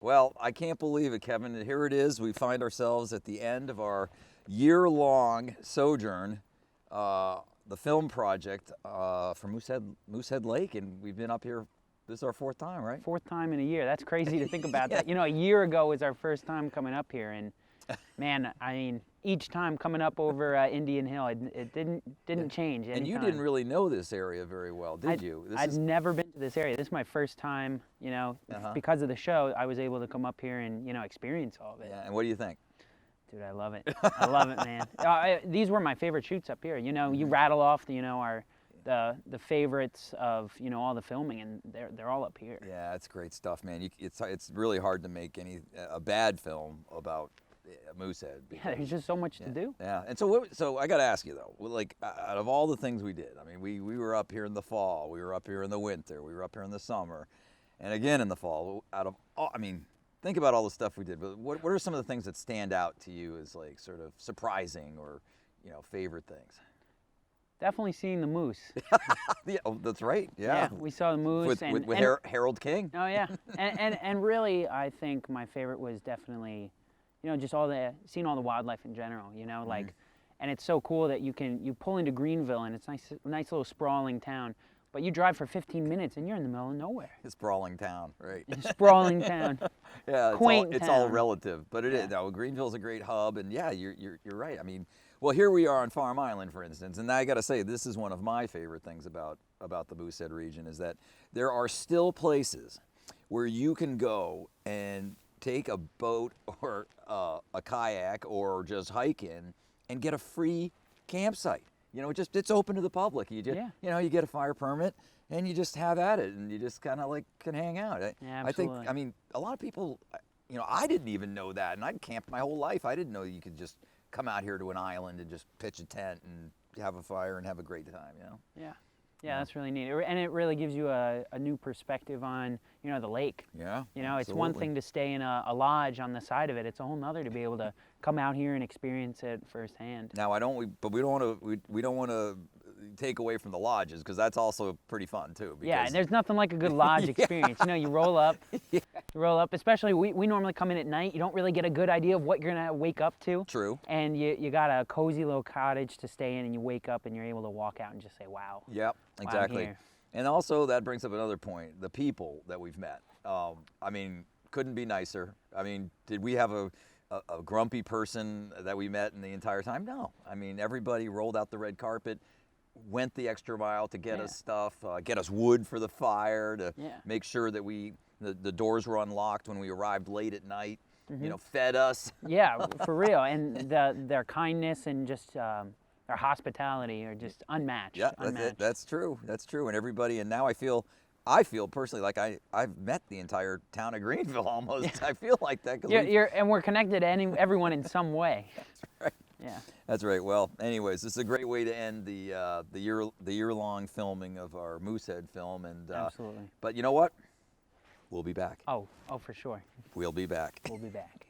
Well, I can't believe it, Kevin. Here it is. We find ourselves at the end of our year-long sojourn, the film project for Moosehead Lake, and we've been up here. This is our fourth time, right? Fourth time in a year. That's crazy to think about Yeah. that. You know, a year ago was our first time coming up here, and man, I mean, each time coming up over Indian Hill, it didn't change. And you time. didn't really know this area very well, did you? I'd never been to this area. This is my first time, you know, because of the show, I was able to come up here and, you know, experience all of it. Yeah, and what do you think? Dude, I love it. I love it, man. These were my favorite shoots up here. You know, you rattle off, you know, the favorites of, you know, all the filming, and they're all up here. Yeah, it's great stuff, man. It's really hard to make a bad film about Moosehead. Yeah, there's just so much to do. Yeah, and so I got to ask you though, like out of all the things we did, I mean, we were up here in the fall, we were up here in the winter, we were up here in the summer, and again in the fall. Out of all, I mean, think about all the stuff we did, but what are some of the things that stand out to you as like sort of surprising or, you know, favorite things? Definitely seeing the moose. Yeah, oh, that's right. Yeah, we saw the moose with Harold King. Oh yeah, and really, I think my favorite was definitely, you know, just seeing all the wildlife in general. You know, like, and it's so cool that you pull into Greenville, and it's a nice little sprawling town, but you drive for 15 minutes and you're in the middle of nowhere. A sprawling town, right? Sprawling town. Yeah, it's all relative, but it is. No, Greenville's a great hub, and yeah, you're right. I mean, well, here we are on Farm Island, for instance, and I got to say, this is one of my favorite things about the Moosehead region is that there are still places where you can go and take a boat or a kayak or just hike in and get a free campsite. You know, it's open to the public. You just, you know, you get a fire permit and you just have at it, and you just kind of like can hang out. Yeah, absolutely. I mean, a lot of people, you know, I didn't even know that, and I'd camped my whole life. I didn't know you could just come out here to an island and just pitch a tent and have a fire and have a great time, you know? Yeah. Yeah, that's really neat. And it really gives you a new perspective on, you know, the lake. Yeah, you know, it's one thing to stay in a lodge on the side of it. It's a whole nother to be able to come out here and experience it firsthand. Now, we don't want to take away from the lodges, because that's also pretty fun too. Yeah, and there's nothing like a good lodge experience. You know, you roll up, especially we normally come in at night. You don't really get a good idea of what you're gonna wake up to. True. And you got a cozy little cottage to stay in, and you wake up and you're able to walk out and just say, wow. Yep, exactly. Wow, and also that brings up another point, the people that we've met. I mean, couldn't be nicer. I mean, did we have a grumpy person that we met in the entire time? No. I mean, everybody rolled out the red carpet, went the extra mile to get us stuff, get us wood for the fire, to make sure that the doors were unlocked when we arrived late at night, you know, fed us. Yeah, for real. And their kindness and just their hospitality are just unmatched. Yeah, unmatched. That's true. That's true. And everybody, and now I feel personally like I've met the entire town of Greenville almost. Yeah. I feel like that. And we're connected to everyone in some way. That's right. Yeah. That's right. Well, anyways, this is a great way to end the year-long filming of our Moosehead film. And absolutely. But you know what? We'll be back. Oh, for sure. We'll be back. We'll be back.